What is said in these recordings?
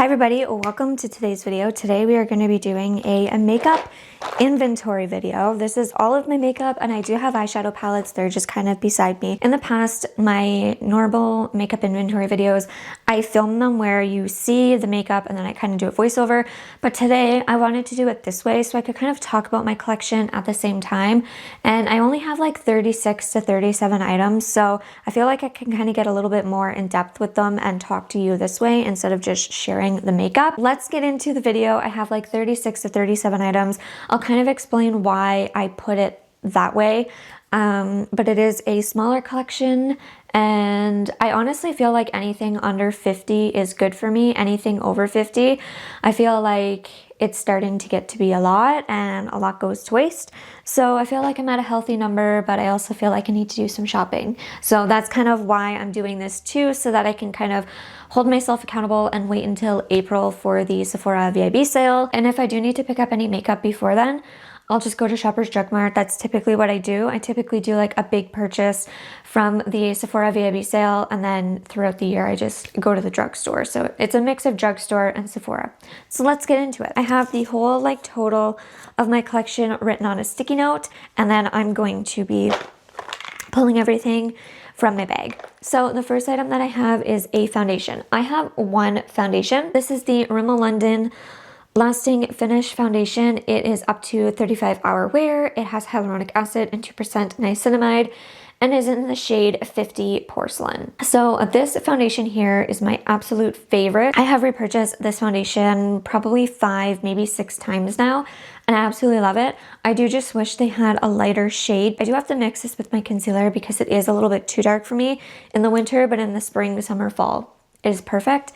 Hi everybody, welcome to today's video. Today we are going to be doing a makeup inventory video. This is all of my makeup and I do have eyeshadow palettes. They're just kind of beside me. In the past, my normal makeup inventory videos, I film them where you see the makeup and then I kind of do a voiceover. But today I wanted to do it this way so I could kind of talk about my collection at the same time. And I only have like 36 to 37 items. So I feel like I can kind of get a little bit more in depth with them and talk to you this way instead of just sharing the makeup. Let's get into the video. I have like 36 to 37 items. I'll kind of explain why I put it that way. But it is a smaller collection and I honestly feel like anything under 50 is good for me. Anything over 50, I feel like it's starting to get to be a lot and a lot goes to waste. So I feel like I'm at a healthy number, but I also feel like I need to do some shopping. So that's kind of why I'm doing this too, so that I can kind of hold myself accountable and wait until April for the Sephora VIB sale. And if I do need to pick up any makeup before then, I'll just go to Shoppers Drug Mart. That's typically what I do. I typically do like a big purchase from the Sephora VIB sale, and then throughout the year I just go to the drugstore. So it's a mix of drugstore and Sephora. So let's get into it. I have the whole like total of my collection written on a sticky note, and then I'm going to be pulling everything from my bag. So the first item that I have is a foundation. I have one foundation. This is the Rimmel London Lasting Finish Foundation. It is up to 35-hour wear. It has hyaluronic acid and 2% niacinamide and is in the shade 50 Porcelain. So this foundation here is my absolute favorite. I have repurchased this foundation probably 5, maybe 6 times now, and I absolutely love it. I do just wish they had a lighter shade. I do have to mix this with my concealer because it is a little bit too dark for me in the winter, but in the spring, summer, fall, it is perfect.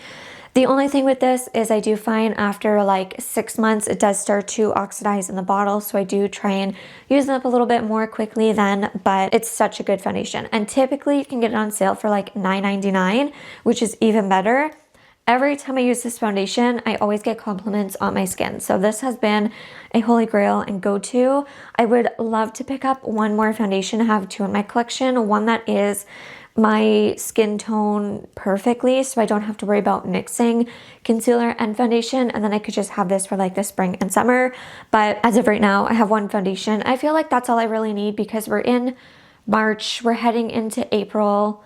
The only thing with this is I do find after like 6 months, it does start to oxidize in the bottle. So I do try and use them up a little bit more quickly then, but it's such a good foundation. And typically you can get it on sale for like $9.99, which is even better. Every time I use this foundation, I always get compliments on my skin. So this has been a holy grail and go-to. I would love to pick up one more foundation. I have 2 in my collection. One that is my skin tone perfectly, so I don't have to worry about mixing concealer and foundation, and then I could just have this for like the spring and summer. But as of right now, I have one foundation. I feel like that's all I really need because we're in March, we're heading into April.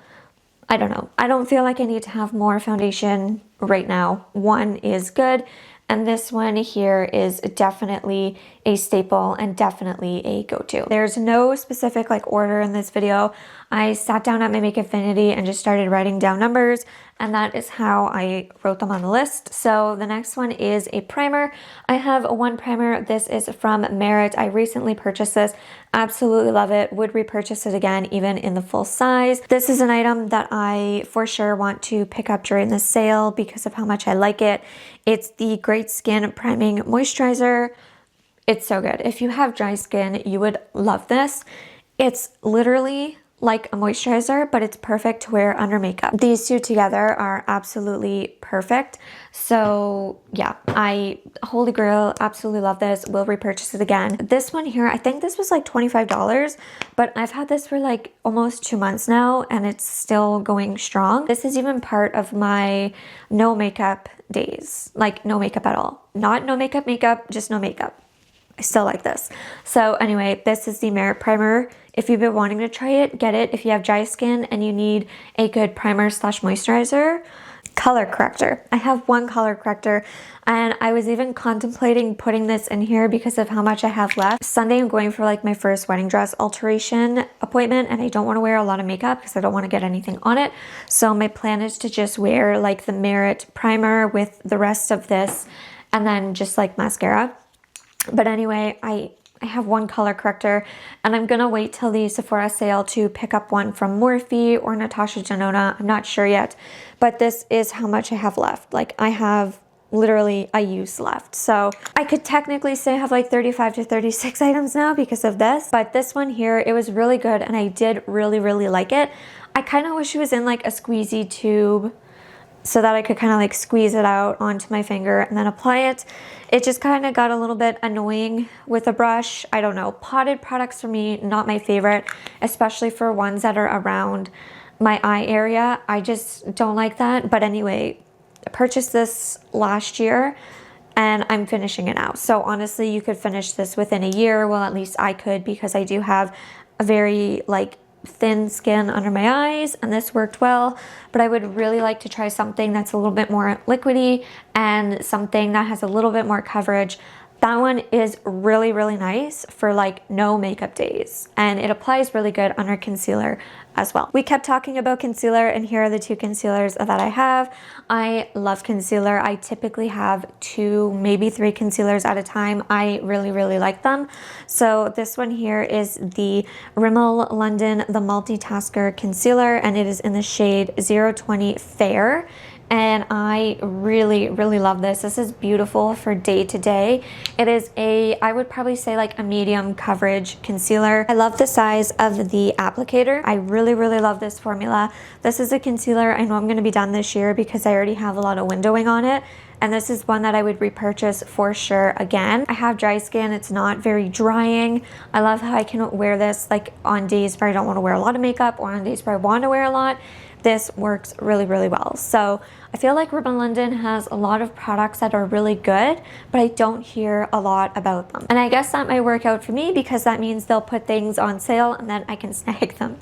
I don't know. I don't feel like I need to have more foundation right now. One is good. And this one here is definitely a staple and definitely a go-to. There's no specific like order in this video. I sat down at my Make Infinity and just started writing down numbers, and that is how I wrote them on the list. So the next one is a primer. I have one primer. This is from Merit. I recently purchased this. Absolutely love it. Would repurchase it again, even in the full size. This is an item that I for sure want to pick up during the sale because of how much I like it. It's the Great Skin Priming Moisturizer. It's so good. If you have dry skin, you would love this. It's literally like a moisturizer, but it's perfect to wear under makeup. These two together are absolutely perfect. So yeah, holy grail, absolutely love this. Will repurchase it again. This one here, I think this was like $25, but I've had this for like almost 2 months now and it's still going strong. This is even part of my no makeup days, like no makeup at all. Not no makeup, just no makeup. I still like this. So anyway, this is the Merit Primer. If you've been wanting to try it, get it. If you have dry skin and you need a good primer slash moisturizer. Color corrector. I have one color corrector and I was even contemplating putting this in here because of how much I have left. Sunday I'm going for like my first wedding dress alteration appointment and I don't want to wear a lot of makeup because I don't want to get anything on it. So my plan is to just wear like the Merit primer with the rest of this and then just like mascara. But anyway, I have one color corrector and I'm gonna wait till the Sephora sale to pick up one from Morphe or Natasha Denona. I'm not sure yet, but this is how much I have left. Like I have literally a use left. So I could technically say I have like 35 to 36 items now because of this, but this one here, it was really good and I did really, really like it. I kind of wish it was in like a squeezy tube so that I could kind of like squeeze it out onto my finger and then apply it. It just kind of got a little bit annoying with a brush. I don't know. Potted products for me, not my favorite, especially for ones that are around my eye area. I just don't like that. But anyway, purchased this last year and I'm finishing it now. So honestly, you could finish this within a year. Well, at least I could, because I do have a very like thin skin under my eyes, and this worked well. But I would really like to try something that's a little bit more liquidy and something that has a little bit more coverage. That one is really, really nice for like no makeup days, and it applies really good under concealer as well. We kept talking about concealer, and here are the two concealers that I have. I love concealer. I typically have 2, maybe 3 concealers at a time. I really, really like them. So this one here is the Rimmel London The Multitasker Concealer, and it is in the shade 020 Fair. And I really, really love this. This is beautiful for day to day. It is I would probably say like a medium coverage concealer. I love the size of the applicator. I really, really love this formula. This is a concealer I know I'm gonna be done this year because I already have a lot of windowing on it. And this is one that I would repurchase for sure again. I have dry skin. It's not very drying. I love how I can wear this like on days where I don't want to wear a lot of makeup, or on days where I want to wear a lot. This works really, really well. So I feel like Rimmel London has a lot of products that are really good, but I don't hear a lot about them. And I guess that might work out for me, because that means they'll put things on sale and then I can snag them.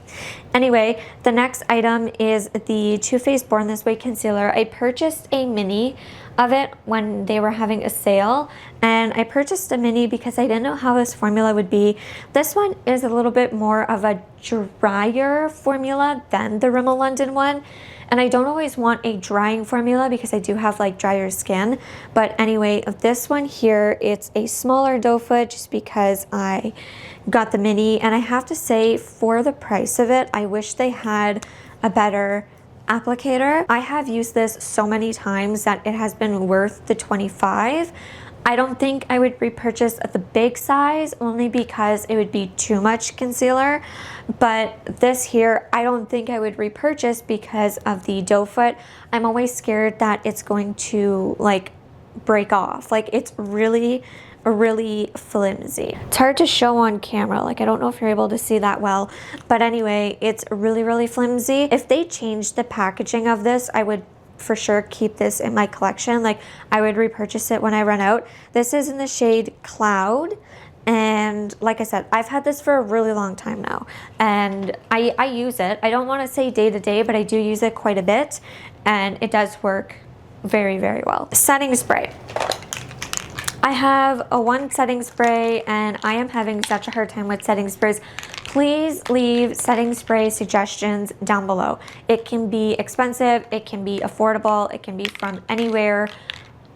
Anyway, the next item is the Too Faced Born This Way concealer. I purchased a mini of it when they were having a sale, and I purchased a mini because I didn't know how this formula would be. This one is a little bit more of a drier formula than the Rimmel London one, and I don't always want a drying formula because I do have like drier skin. But anyway, this one here, it's a smaller doe foot just because I got the mini, and I have to say, for the price of it, I wish they had a better applicator. I have used this so many times that it has been worth the $25. I don't think I would repurchase the big size, only because it would be too much concealer. But this here, I don't think I would repurchase because of the doe foot. I'm always scared that it's going to like break off. Like, it's really flimsy. It's hard to show on camera. Like, I don't know if you're able to see that well, but anyway, it's really flimsy. If they changed the packaging of this, I would for sure keep this in my collection. Like, I would repurchase it when I run out. This is in the shade Cloud, and like I said, I've had this for a really long time now, and I use it. I don't want to say day to day, but I do use it quite a bit, and it does work very well. Setting spray. I have a one setting spray, and I am having such a hard time with setting sprays. Please leave setting spray suggestions down below. It can be expensive, it can be affordable, it can be from anywhere.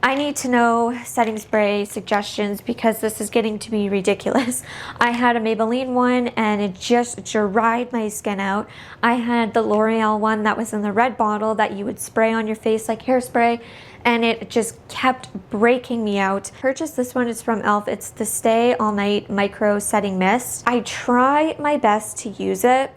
I need to know setting spray suggestions because this is getting to be ridiculous. I had a Maybelline one and it just dried my skin out. I had the L'Oreal one that was in the red bottle that you would spray on your face like hairspray, and it just kept breaking me out. Purchased this one, it's from e.l.f. It's the Stay All Night Micro Setting Mist. I try my best to use it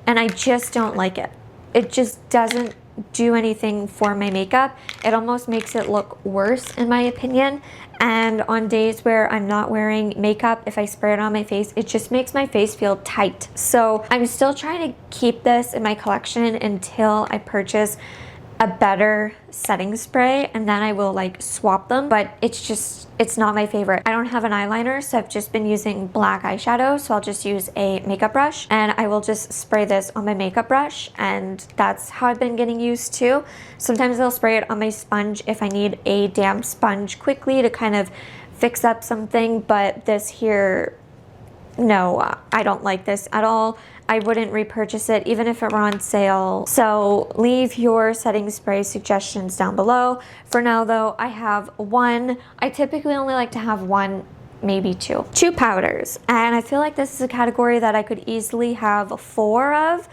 and I just don't like it. It just doesn't do anything for my makeup. It almost makes it look worse in my opinion. And on days where I'm not wearing makeup, if I spray it on my face, it just makes my face feel tight. So I'm still trying to keep this in my collection until I purchase a better setting spray, and then I will like swap them. But it's not my favorite. I don't have an eyeliner, so I've just been using black eyeshadow, so I'll just use a makeup brush and I will just spray this on my makeup brush, and that's how I've been getting used to. Sometimes I'll spray it on my sponge if I need a damp sponge quickly to kind of fix up something, but this here, no, I don't like this at all. I wouldn't repurchase it even if it were on sale. So leave your setting spray suggestions down below. For now though, I have one. I typically only like to have one, maybe two. Two powders. And I feel like this is a category that I could easily have 4 of,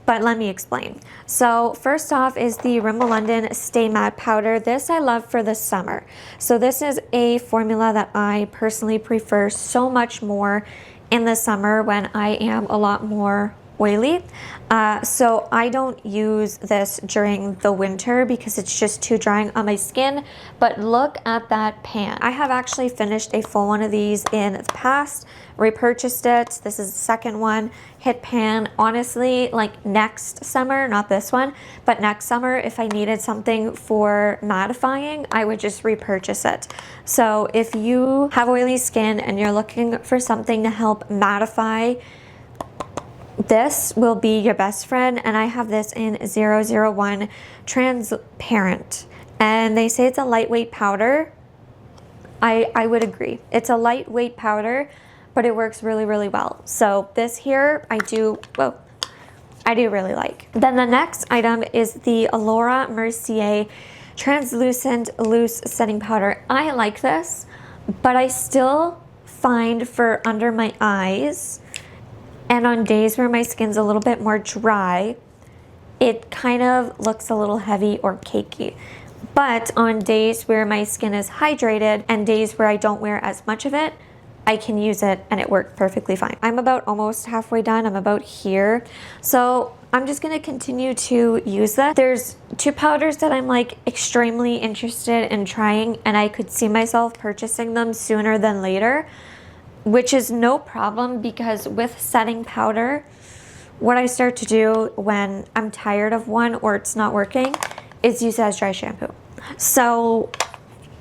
but let me explain. So first off is the Rimmel London Stay Matte Powder. This I love for the summer. So this is a formula that I personally prefer so much more in the summer when I am a lot more oily. So I don't use this during the winter because it's just too drying on my skin. But look at that pan. I have actually finished a full one of these in the past, repurchased it. This is the second one. Hit pan. Honestly, like next summer, not this one, but next summer, if I needed something for mattifying, I would just repurchase it. So if you have oily skin and you're looking for something to help mattify, this will be your best friend. And I have this in 001 transparent, and they say it's a lightweight powder. I would agree. It's a lightweight powder, but it works really, really well. So this here, I do really like. Then the next item is the Laura Mercier translucent loose setting powder. I like this, but I still find for under my eyes and on days where my skin's a little bit more dry, it kind of looks a little heavy or cakey. But on days where my skin is hydrated and days where I don't wear as much of it, I can use it and it worked perfectly fine. I'm about almost halfway done. I'm about here. So I'm just gonna continue to use that. There's two powders that I'm like extremely interested in trying, and I could see myself purchasing them sooner than later, which is no problem because with setting powder, what I start to do when I'm tired of one or it's not working is use it as dry shampoo. So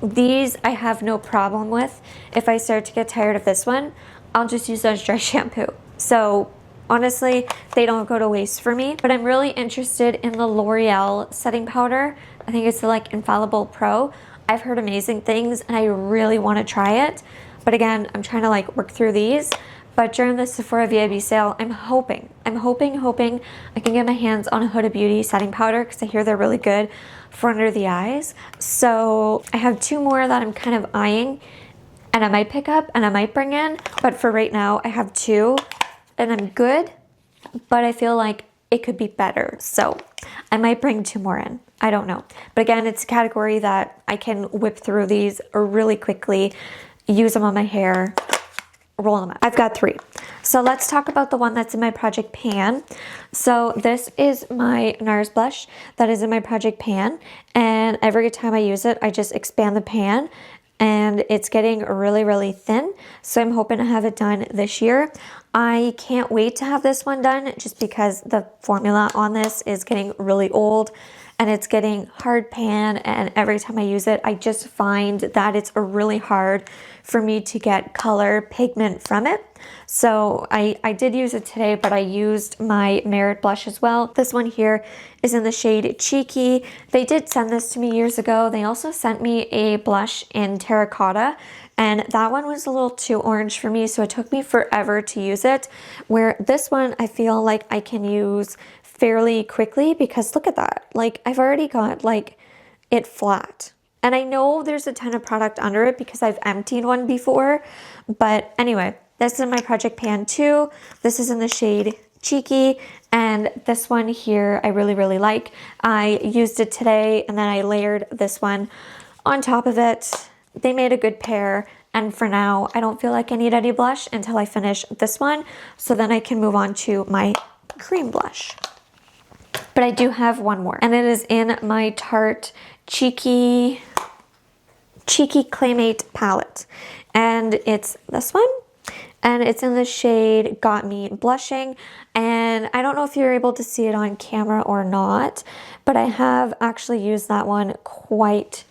these I have no problem with. If I start to get tired of this one, I'll just use it as dry shampoo. So honestly, they don't go to waste for me. But I'm really interested in the L'Oreal setting powder. I think it's the like Infallible Pro. I've heard amazing things and I really want to try it. But again, I'm trying to like work through these. But during the Sephora VIB sale, I'm hoping I can get my hands on a Huda Beauty setting powder because I hear they're really good for under the eyes. So I have two more that I'm kind of eyeing and I might pick up and I might bring in. But for right now, I have two and I'm good, but I feel like it could be better. So I might bring two more in. I don't know. But again, it's a category that I can whip through these really quickly, use them on my hair, roll them up. I've got three. So let's talk about the one that's in my project pan. So this is my NARS blush that is in my project pan. And every time I use it, I just expand the pan and it's getting really, really thin. So I'm hoping to have it done this year. I can't wait to have this one done just because the formula on this is getting really old and it's getting hard pan, and every time I use it, I just find that it's really hard for me to get color pigment from it. So I did use it today, but I used my Merit blush as well. This one here is in the shade Cheeky. They did send this to me years ago. They also sent me a blush in Terracotta, and that one was a little too orange for me, so it took me forever to use it. Where this one, I feel like I can use fairly quickly because look at that. Like I've already got like it flat. And I know there's a ton of product under it because I've emptied one before. But anyway, this is in my project pan too. This is in the shade Cheeky. And this one here, I really, really like. I used it today and then I layered this one on top of it. They made a good pair. And for now, I don't feel like I need any blush until I finish this one. So then I can move on to my cream blush. But I do have one more, and it is in my Tarte Cheeky Claymate palette. And it's this one, and it's in the shade Got Me Blushing. And I don't know if you're able to see it on camera or not, but I have actually used that one quite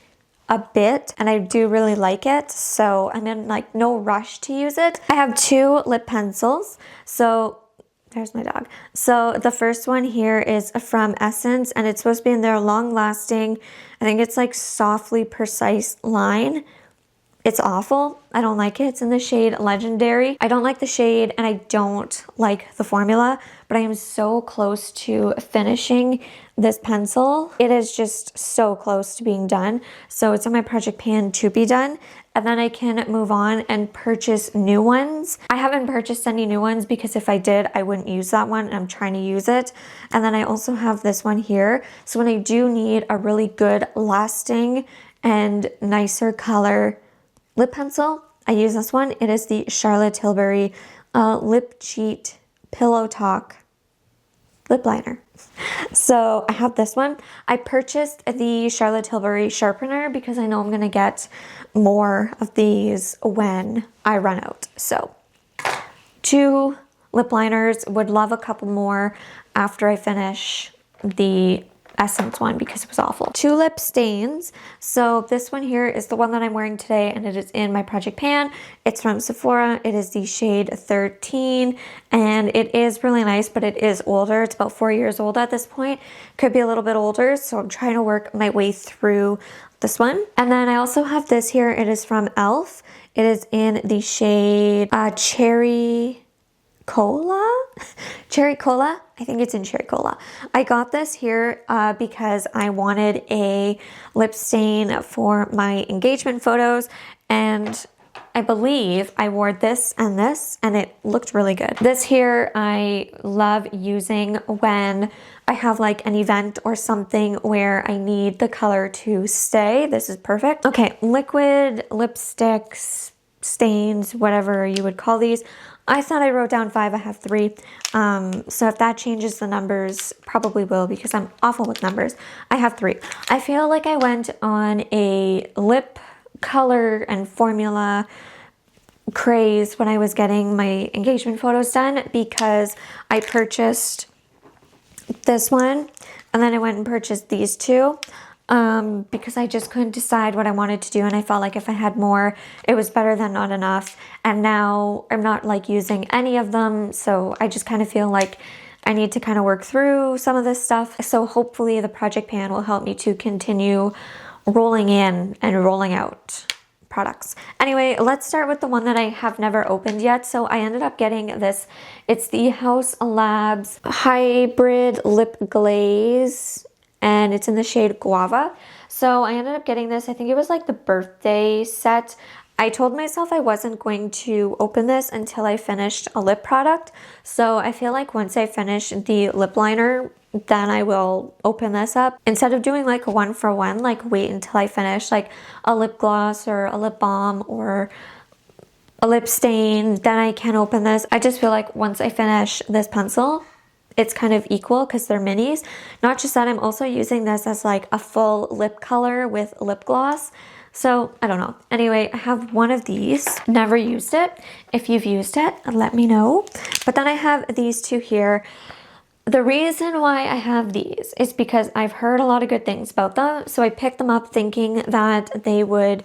a bit and I do really like it. So I'm in like no rush to use it. I have two lip pencils. So there's my dog. So the first one here is from Essence and it's supposed to be in their long lasting, I think it's like Softly Precise line. It's awful. I don't like it. It's in the shade Legendary. I don't like the shade and I don't like the formula, but I am so close to finishing this pencil. It is just so close to being done. So it's on my project pan to be done. And then I can move on and purchase new ones. I haven't purchased any new ones because if I did, I wouldn't use that one and I'm trying to use it. And then I also have this one here. So when I do need a really good lasting and nicer color lip pencil, I use this one. It is the Charlotte Tilbury Lip Cheat Pillow Talk lip liner. So I have this one. I purchased the Charlotte Tilbury sharpener because I know I'm gonna get more of these when I run out. So 2 lip liners, would love a couple more after I finish the Essence one because it was awful. 2 lip stains. So this one here is the one that I'm wearing today and it is in my Project Pan. It's from Sephora. It is the shade 13 and it is really nice, but it is older. It's about 4 years old at this point. Could be a little bit older, so I'm trying to work my way through this one. And then I also have this here. It is from e.l.f. It is in the shade Cherry Cola? Cherry Cola? I think it's in Cherry Cola. I got this here because I wanted a lip stain for my engagement photos, and I believe I wore this and it looked really good. This here I love using when I have like an event or something where I need the color to stay. This is perfect. Okay, liquid lipsticks, stains, whatever you would call these. I thought I wrote down 5, I have 3. So if that changes the numbers, probably will because I'm awful with numbers. I have 3. I feel like I went on a lip color and formula craze when I was getting my engagement photos done because I purchased this one and then I went and purchased these 2. Because I just couldn't decide what I wanted to do and I felt like if I had more it was better than not enough, and now I'm not like using any of them, so I just kind of feel like I need to kind of work through some of this stuff. So hopefully the Project Pan will help me to continue rolling in and rolling out products. Anyway, let's start with the one that I have never opened yet. So I ended up getting this. It's the Haus Labs Hybrid Lip Glaze and it's in the shade Guava. So I ended up getting this. I think it was like the birthday set. I told myself I wasn't going to open this until I finished a lip product. So I feel like once I finish the lip liner, then I will open this up. Instead of doing like a 1-for-1, like wait until I finish like a lip gloss or a lip balm or a lip stain, then I can open this. I just feel like once I finish this pencil, it's kind of equal because they're minis. Not just that, I'm also using this as like a full lip color with lip gloss. So I don't know. Anyway, I have one of these. Never used it. If you've used it, let me know. But then I have these 2 here. The reason why I have these is because I've heard a lot of good things about them. So I picked them up thinking that they would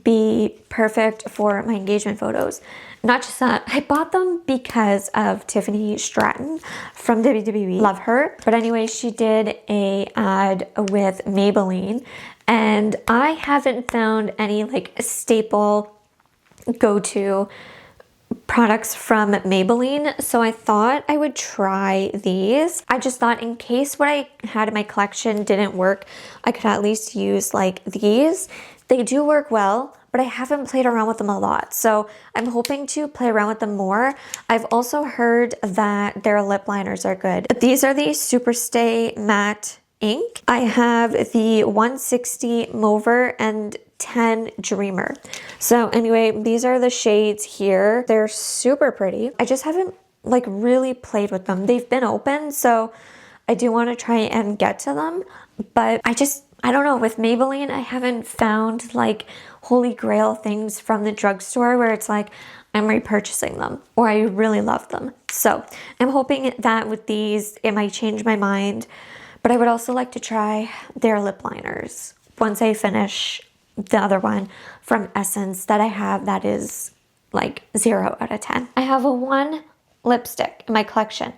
be perfect for my engagement photos. Not just that, I bought them because of Tiffany Stratton from WWE. Love her. But anyway, she did a ad with Maybelline and I haven't found any like staple go-to products from Maybelline, so I thought I would try these. I just thought in case what I had in my collection didn't work, I could at least use like these. They do work well, but I haven't played around with them a lot, so I'm hoping to play around with them more. I've also heard that their lip liners are good. These are the Superstay Matte Ink. I have the 160 Mover and 10 Dreamer. So anyway, these are the shades here. They're super pretty. I just haven't like really played with them. They've been open, so I do want to try and get to them, but I don't know, with Maybelline, I haven't found like holy grail things from the drugstore where it's like I'm repurchasing them or I really love them. So I'm hoping that with these, it might change my mind, but I would also like to try their lip liners once I finish the other one from Essence that I have that is like 0 out of 10. I have one lipstick in my collection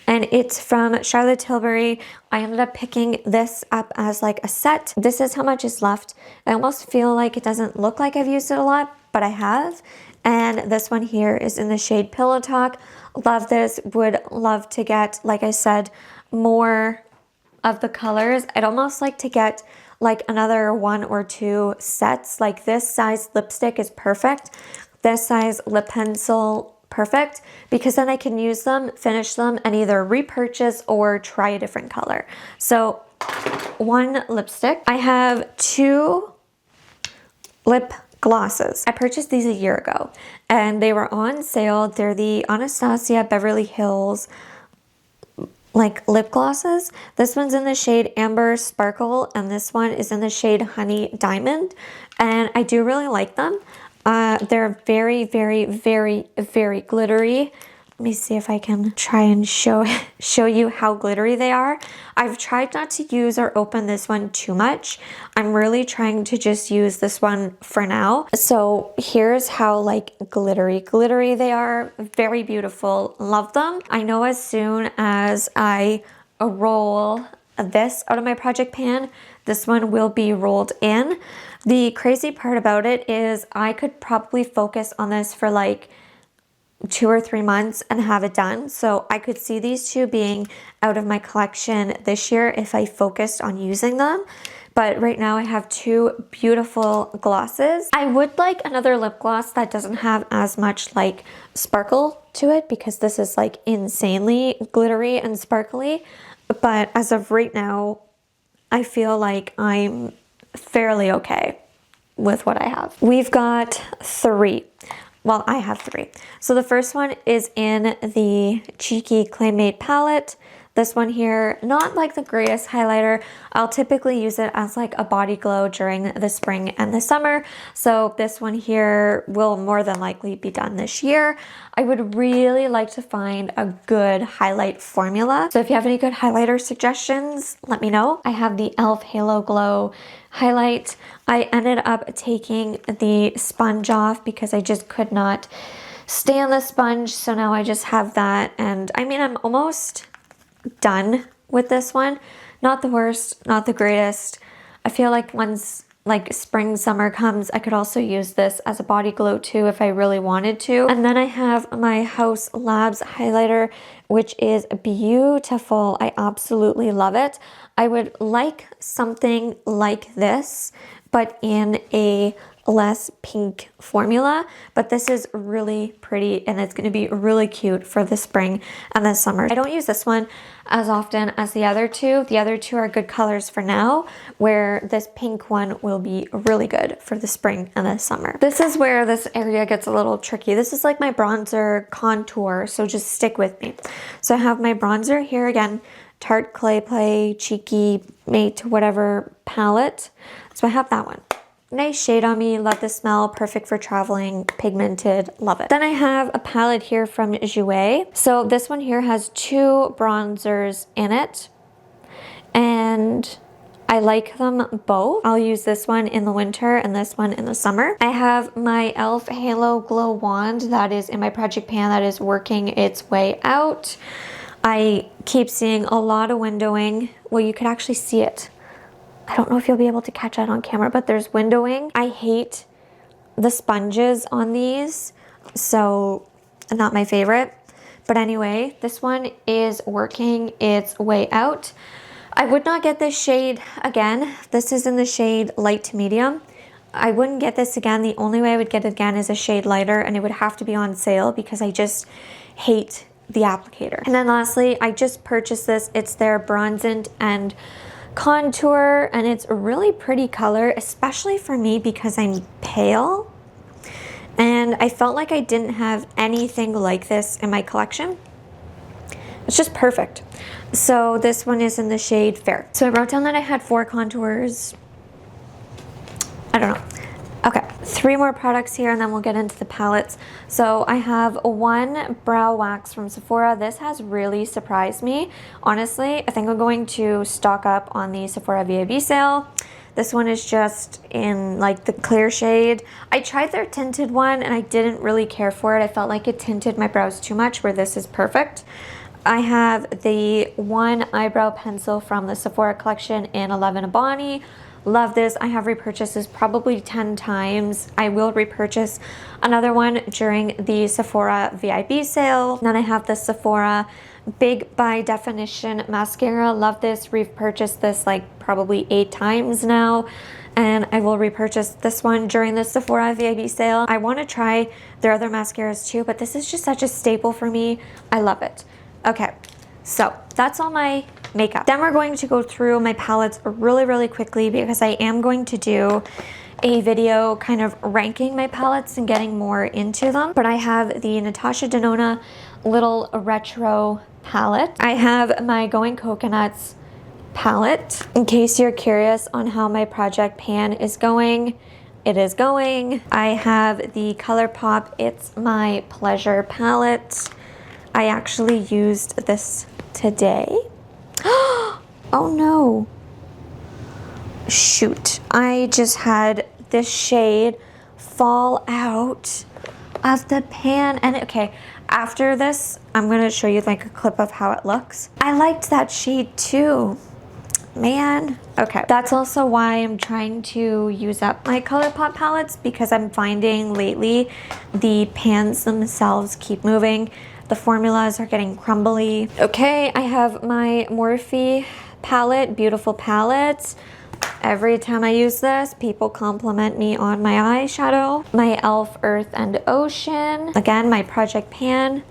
and it's from Charlotte Tilbury. I ended up picking this up as like a set. This is how much is left. I almost feel like it doesn't look like I've used it a lot, but I have. And this one here is in the shade Pillow Talk. Love this. Would love to get, like I said, more of the colors. I'd almost like to get like another 1 or 2 sets. Like this size lipstick is perfect. This size lip pencil, perfect, because then I can use them, finish them, and either repurchase or try a different color. So 1 lipstick. I have 2 lip glosses. I purchased these a year ago and they were on sale. They're the Anastasia Beverly Hills like lip glosses. This one's in the shade Amber Sparkle, and this one is in the shade Honey Diamond, and I do really like them. They're very, very, very, very glittery. Let me see if I can try and show you how glittery they are. I've tried not to use or open this one too much. I'm really trying to just use this one for now. So here's how like glittery they are. Very beautiful. Love them. I know as soon as I roll this out of my project pan, this one will be rolled in. The crazy part about it is I could probably focus on this for like 2 or 3 months and have it done. So I could see these two being out of my collection this year if I focused on using them. But right now I have 2 beautiful glosses. I would like another lip gloss that doesn't have as much like sparkle to it, because this is like insanely glittery and sparkly. But as of right now, I feel like I'm fairly okay with what I have. We've got 3. Well, I have 3. So the first one is in the Cheeky Claymate palette. This one here, not like the greatest highlighter. I'll typically use it as like a body glow during the spring and the summer. So this one here will more than likely be done this year. I would really like to find a good highlight formula. So if you have any good highlighter suggestions, let me know. I have the e.l.f. Halo Glow highlight. I ended up taking the sponge off because I just could not stand the sponge. So now I just have that. And I mean, I'm almost done with this one. Not the worst, not the greatest. I feel like once like spring, summer comes, I could also use this as a body glow too if I really wanted to. And then I have my Haus Labs highlighter, which is beautiful. I absolutely love it. I would like something like this, but in a less pink formula, but this is really pretty and it's going to be really cute for the spring and the summer. I don't use this one as often as the other 2. The other 2 are good colors for now, where this pink one will be really good for the spring and the summer. This is where this area gets a little tricky. This is like my bronzer contour, so just stick with me. So I have my bronzer here again, Tarte Clay Play Cheeky Mate whatever palette. So I have that one. Nice shade on me, love the smell, perfect for traveling, pigmented, love it. Then I have a palette here from Jouer. So this one here has 2 bronzers in it, and I like them both. I'll use this one in the winter and this one in the summer. I have my e.l.f. Halo Glow Wand that is in my project pan that is working its way out. I keep seeing a lot of windowing. Well, you could actually see it. I don't know if you'll be able to catch that on camera, but there's windowing. I hate the sponges on these, so not my favorite. But anyway, this one is working its way out. I would not get this shade again. This is in the shade light to medium. I wouldn't get this again. The only way I would get it again is a shade lighter, and it would have to be on sale because I just hate the applicator. And then lastly, I just purchased this. It's their Bronzant and Contour, and it's a really pretty color, especially for me because I'm pale, and I felt like I didn't have anything like this in my collection. It's just perfect. So this one is in the shade Fair. So I wrote down that I had 4 contours. I don't know. Okay, 3 more products here and then we'll get into the palettes. So I have 1 brow wax from Sephora. This has really surprised me. Honestly, I think I'm going to stock up on the Sephora VIB sale. This one is just in like the clear shade. I tried their tinted one and I didn't really care for it. I felt like it tinted my brows too much, where this is perfect. I have the 1 eyebrow pencil from the Sephora collection in 11 Ebony. Love this. I have repurchased this probably 10 times. I will repurchase another one during the Sephora VIB sale. Then I have the Sephora Big by Definition mascara. Love this. Repurchased this like probably 8 times now. And I will repurchase this one during the Sephora VIB sale. I want to try their other mascaras too, but this is just such a staple for me. I love it. Okay, so that's all my makeup. Then we're going to go through my palettes really quickly because I am going to do a video kind of ranking my palettes and getting more into them. But I have the Natasha Denona little retro palette. I have my Going Coconuts palette. In case you're curious on how my project pan is going, it is going. I have the ColourPop It's My Pleasure palette. I actually used this today. Oh no. Shoot. I just had this shade fall out of the pan. And okay, after this, I'm going to show you like a clip of how it looks. I liked that shade too. Man. Okay, that's also why I'm trying to use up my ColourPop palettes, because I'm finding lately the pans themselves keep moving. The formulas are getting crumbly. Okay, I have my Morphe palette, beautiful palette. Every time I use this, people compliment me on my eyeshadow. My e.l.f. Earth and Ocean. Again, my Project Pan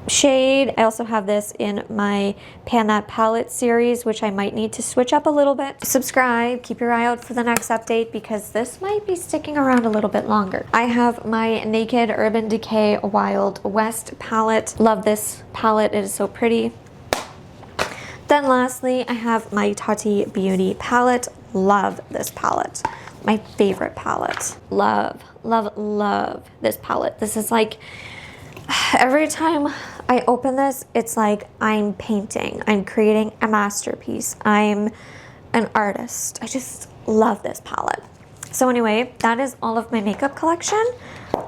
shade. I also have this in my Pan That Palette series, which I might need to switch up a little bit. Subscribe, keep your eye out for the next update, because this might be sticking around a little bit longer. I have my Naked Urban Decay Wild West palette. Love this palette, it is so pretty. Then lastly, I have my Tati Beauty palette. Love this palette. My favorite palette. Love, love, love this palette. This is like, every time I open this, it's like I'm painting. I'm creating a masterpiece. I'm an artist. I just love this palette. So anyway, that is all of my makeup collection.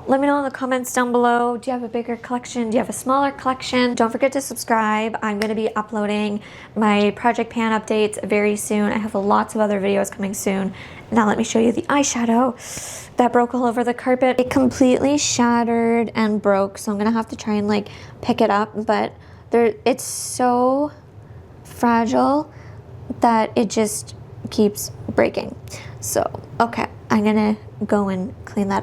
Let me know in the comments down below. Do you have a bigger collection? Do you have a smaller collection? Don't forget to subscribe. I'm going to be uploading my Project Pan updates very soon. I have lots of other videos coming soon. Now let me show you the eyeshadow that broke all over the carpet. It completely shattered and broke, so I'm going to have to try and like pick it up, but it's so fragile that it just keeps breaking. So, okay, I'm going to go and clean that up.